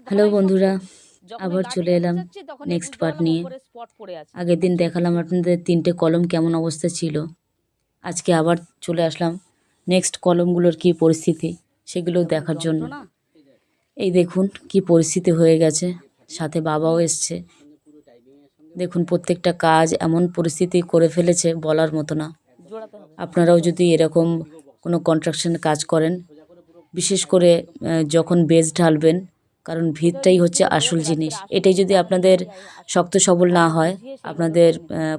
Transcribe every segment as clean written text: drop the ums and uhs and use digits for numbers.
Hello বন্ধুরা, আবার চলে এলাম নেক্সট পার্ট নিয়ে। আগের দিন দেখালাম আপনাদের 3টে কলম কেমন অবস্থা ছিল। আজকে আবার চলে আসলাম নেক্সট কলমগুলোর কি পরিস্থিতি সেগুলো দেখার জন্য। এই দেখুন কি পরিস্থিতি হয়ে গেছে, সাথে বাবাও এসছে। দেখুন প্রত্যেকটা কাজ এমন পরিস্থিতি করে ফেলেছে বলার মতো না। আপনারাও যদি এরকম কোনো কনস্ট্রাকশন কাজ করেন, বিশেষ করে যখন বেজ ঢালবেন, কারণ ভিতটাই হচ্ছে আসল জিনিস। এটাই যদি আপনাদের শক্ত সবল না হয়, আপনাদের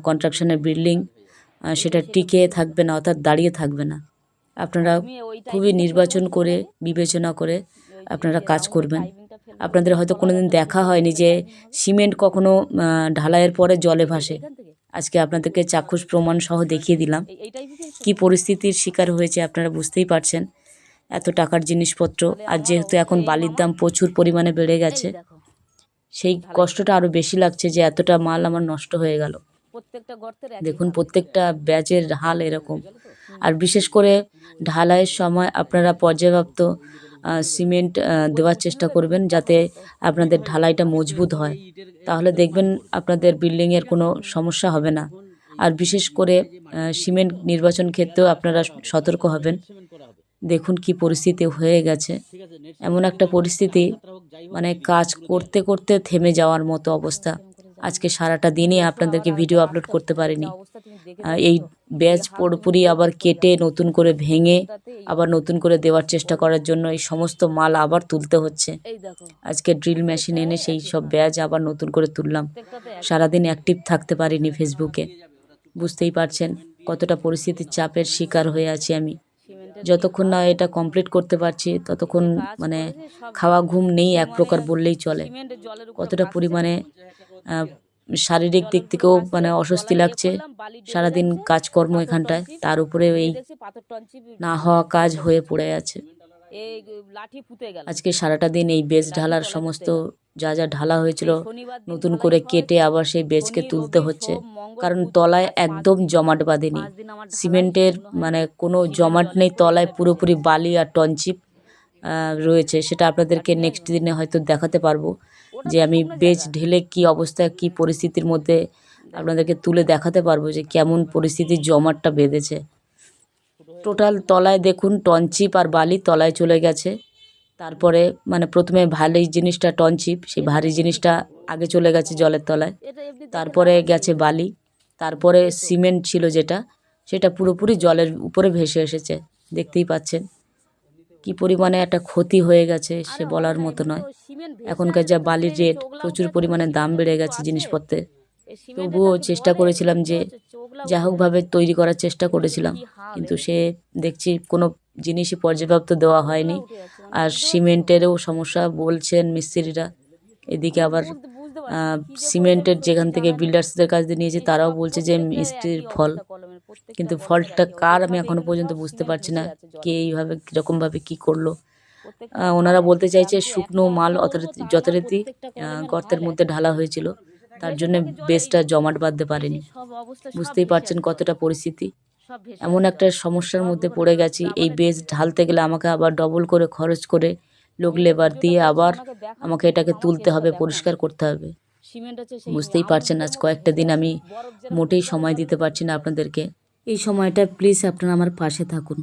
কনস্ট্রাকশনের বিল্ডিং সেটা টিকে থাকবে না, অর্থাৎ দাঁড়িয়ে থাকবে না। আপনারা খুবই নির্বাচন করে বিবেচনা করে আপনারা কাজ করবেন। আপনাদের হয়তো কোনোদিন দেখা হয়নি যে সিমেন্ট কখনো ঢালাইয়ের পরে জলে ভাসে। আজকে আপনাদেরকে চাক্ষুষ প্রমাণ সহ দেখিয়ে দিলাম কি পরিস্থিতির শিকার হয়েছে। আপনারা বুঝতেই পারছেন, এত টাকার জিনিসপত্র, আর যেহেতু এখন বালির দাম প্রচুর পরিমাণে বেড়ে গেছে, সেই কষ্টটা আরও বেশি লাগছে যে এতটা মাল আমার নষ্ট হয়ে গেল। দেখুন প্রত্যেকটা ব্যাচের হাল এরকম। আর বিশেষ করে ঢালাইয়ের সময় আপনারা পর্যাপ্ত সিমেন্ট দেওয়ার চেষ্টা করবেন, যাতে আপনাদের ঢালাইটা মজবুত হয়। তাহলে দেখবেন আপনাদের বিল্ডিংয়ের কোনো সমস্যা হবে না। আর বিশেষ করে সিমেন্ট নির্বাচন ক্ষেত্রেও আপনারা সতর্ক হবেন। দেখুন কি পরিস্থিতি হয়ে গেছে, এমন একটা পরিস্থিতি মানে কাজ করতে করতে থেমে যাওয়ার মতো অবস্থা। আজকে সারাটা দিনই আপনাদেরকে ভিডিও আপলোড করতে পারিনি। এই ব্যাচ পুরোপুরি আবার কেটে নতুন করে ভেঙে আবার নতুন করে দেওয়ার চেষ্টা করার জন্য এই সমস্ত মাল আবার তুলতে হচ্ছে। আজকে ড্রিল মেশিন এনে সেই সব ব্যাচ আবার নতুন করে তুললাম। সারাদিন অ্যাক্টিভ থাকতে পারিনি ফেসবুকে। বুঝতেই পারছেন কতটা পরিস্থিতির চাপের শিকার হয়ে আছি আমি। যতক্ষণ না এটা কমপ্লিট করতে পারছি ততক্ষণ মানে খাওয়া ঘুম নেই এক প্রকার বললেই চলে। কতটা পরিমাণে শারীরিক দিক থেকেও মানে অস্বস্তি লাগছে। সারাদিন কাজকর্ম এখানটায়, তার উপরে এই না হওয়া কাজ হয়ে পড়ে আছে। আজকে সারাটা দিন এই বেজ ঢালার সমস্ত যা যা ঢালা হয়েছিল নতুন করে কেটে আবার সেই বেজকে তুলতে হচ্ছে, কারণ তলায় একদম জমাট বাঁধেনি। সিমেন্টের মানে কোনো জমাট নেই, তলায় পুরোপুরি বালি আর টনচিপ রয়েছে। সেটা আপনাদেরকে নেক্সট দিনে হয়তো দেখাতে পারবো যে আমি বেজ ঢেলে কি অবস্থায় কি পরিস্থিতির মধ্যে আপনাদেরকে তুলে দেখাতে পারবো যে কেমন পরিস্থিতির জমাটটা বেঁধেছে। টোটাল তলায় দেখুন টনচিপ আর বালি তলায় চলে গেছে। তারপরে মানে প্রথমে ভারী জিনিসটা টনচিপ, সেই ভারী জিনিসটা আগে চলে গেছে জলের তলায়, তারপরে গেছে বালি, তারপরে সিমেন্ট ছিল যেটা, সেটা পুরোপুরি জলের উপরে ভেসে এসেছে। দেখতেই পাচ্ছেন কি পরিমাণে একটা ক্ষতি হয়ে গেছে সে বলার মতো নয়। এখনকার যা বালির রেট, প্রচুর পরিমাণে দাম বেড়ে গেছে জিনিসপত্রের। তবুও চেষ্টা করেছিলাম যে যা হোকভাবে তৈরি করার চেষ্টা করেছিলাম, কিন্তু সে দেখছি কোনো জিনিসই পর্যাপ্ত দেওয়া হয়নি। আর সিমেন্টেরও সমস্যা বলছেন মিস্ত্রিরা। এদিকে আবার সিমেন্টের যেখান থেকে বিল্ডার্সদের কাছ দিয়ে নিয়েছে তারাও বলছে যে মিস্ত্রির ফল, কিন্তু ফলটা কার আমি এখনো পর্যন্ত বুঝতে পারছি না, কে এইভাবে কীরকমভাবে কী করলো। ওনারা বলতে চাইছে শুকনো মাল যথারীতি গর্তের মধ্যে ঢালা হয়েছিল, তার জন্য বেসটা জমাট বাঁধতে পারেনি। বুঝতেই পারছেন কতটা পরিস্থিতি। এমন একটা সমস্যার মধ্যে পড়ে গেছি, এই বেস ঢালতে গেলে আমাকে আবার ডবল করে খরচ করে লোক লেবার দিয়ে আবার আমাকে এটাকে তুলতে হবে, পরিষ্কার করতে হবে। বুঝতেই পারছেন আজ কয়েকটা দিন আমি মোটেই সময় দিতে পারছি না আপনাদেরকে। এই সময়টা প্লিজ আপনারা আমার পাশে থাকুন।